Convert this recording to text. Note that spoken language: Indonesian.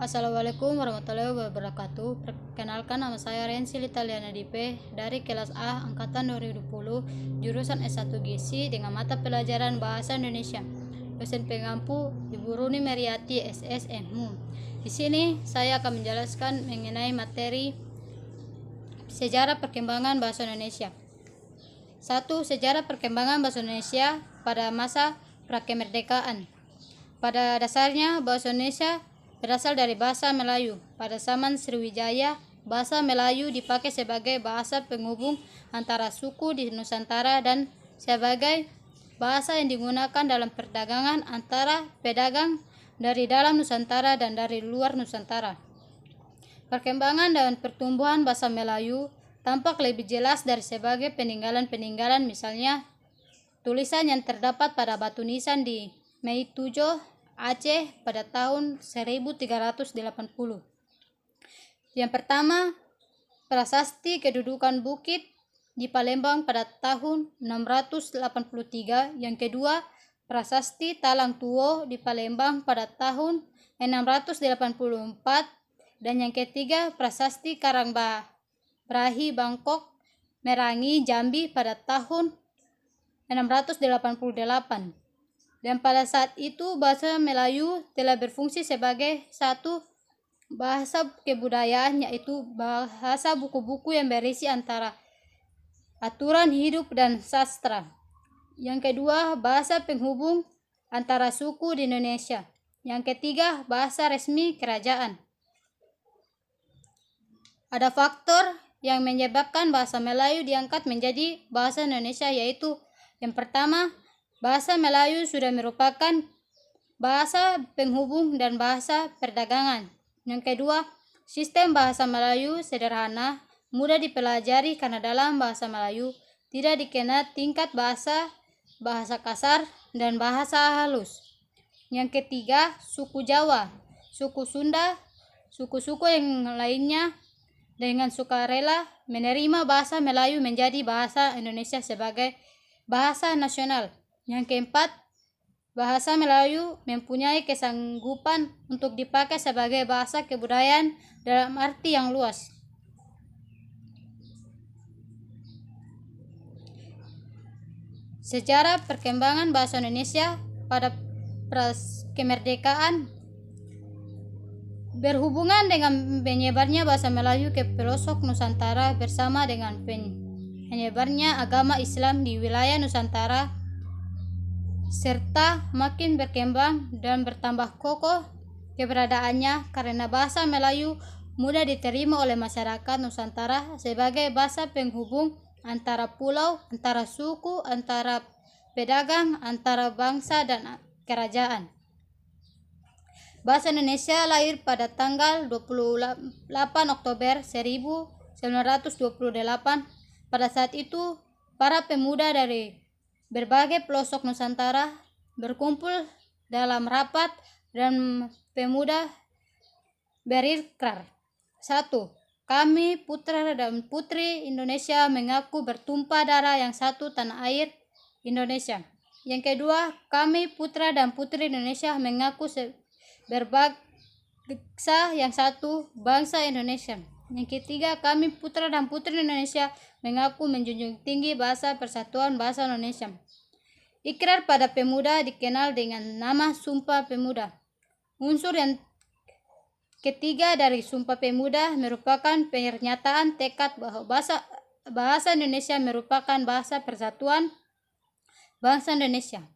Assalamualaikum warahmatullahi wabarakatuh. Perkenalkan, nama saya Rensi Litaliana Dipe dari kelas A angkatan 2020 jurusan S1 Gizi dengan mata pelajaran Bahasa Indonesia. Dosen pengampu Ibu Runi Meriati SSMU. Di sini saya akan menjelaskan mengenai materi sejarah perkembangan bahasa Indonesia. 1. Sejarah perkembangan bahasa Indonesia pada masa prakemerdekaan. Pada dasarnya bahasa Indonesia berasal dari bahasa Melayu. Pada zaman Sriwijaya, bahasa Melayu dipakai sebagai bahasa penghubung antara suku di Nusantara dan sebagai bahasa yang digunakan dalam perdagangan antara pedagang dari dalam Nusantara dan dari luar Nusantara. Perkembangan dan pertumbuhan bahasa Melayu tampak lebih jelas dari sebagai peninggalan-peninggalan, misalnya tulisan yang terdapat pada batu nisan di Meitujo, Aceh pada tahun 1380. Yang pertama, prasasti kedudukan bukit di Palembang pada tahun 683. Yang kedua, prasasti Talang Tuo di Palembang pada tahun 684. Dan yang ketiga, prasasti Karangbrahi Bangkok Merangi Jambi pada tahun 688. Dan pada saat itu bahasa Melayu telah berfungsi sebagai satu bahasa kebudayaan, yaitu bahasa buku-buku yang berisi antara aturan hidup dan sastra. Yang kedua, bahasa penghubung antara suku di Indonesia. Yang ketiga, bahasa resmi kerajaan. Ada faktor yang menyebabkan bahasa Melayu diangkat menjadi bahasa Indonesia, yaitu yang pertama, bahasa Melayu sudah merupakan bahasa penghubung dan bahasa perdagangan. Yang kedua, sistem bahasa Melayu sederhana, mudah dipelajari karena dalam bahasa Melayu tidak dikenal tingkat bahasa kasar, dan bahasa halus. Yang ketiga, suku Jawa, suku Sunda, suku-suku yang lainnya dengan sukarela menerima bahasa Melayu menjadi bahasa Indonesia sebagai bahasa nasional. Yang keempat, bahasa Melayu mempunyai kesanggupan untuk dipakai sebagai bahasa kebudayaan dalam arti yang luas. Sejarah perkembangan bahasa Indonesia pada prakemerdekaan berhubungan dengan penyebarnya bahasa Melayu ke pelosok Nusantara bersama dengan penyebarnya agama Islam di wilayah Nusantara, serta makin berkembang dan bertambah kokoh keberadaannya karena bahasa Melayu mudah diterima oleh masyarakat Nusantara sebagai bahasa penghubung antara pulau, antara suku, antara pedagang, antara bangsa dan kerajaan. Bahasa Indonesia lahir pada tanggal 28 Oktober 1928. Pada saat itu, para pemuda dari berbagai pelosok Nusantara berkumpul dalam rapat dan pemuda berikrar. 1. Kami putra dan putri Indonesia mengaku bertumpah darah yang satu, tanah air Indonesia. Yang kedua, kami putra dan putri Indonesia mengaku berbangsa yang satu, bangsa Indonesia. Yang ketiga, kami putra dan putri Indonesia mengaku menjunjung tinggi bahasa persatuan bahasa Indonesia. Ikrar pada pemuda dikenal dengan nama Sumpah Pemuda. Unsur yang ketiga dari Sumpah Pemuda merupakan pernyataan tekad bahwa bahasa Indonesia merupakan bahasa persatuan bangsa Indonesia.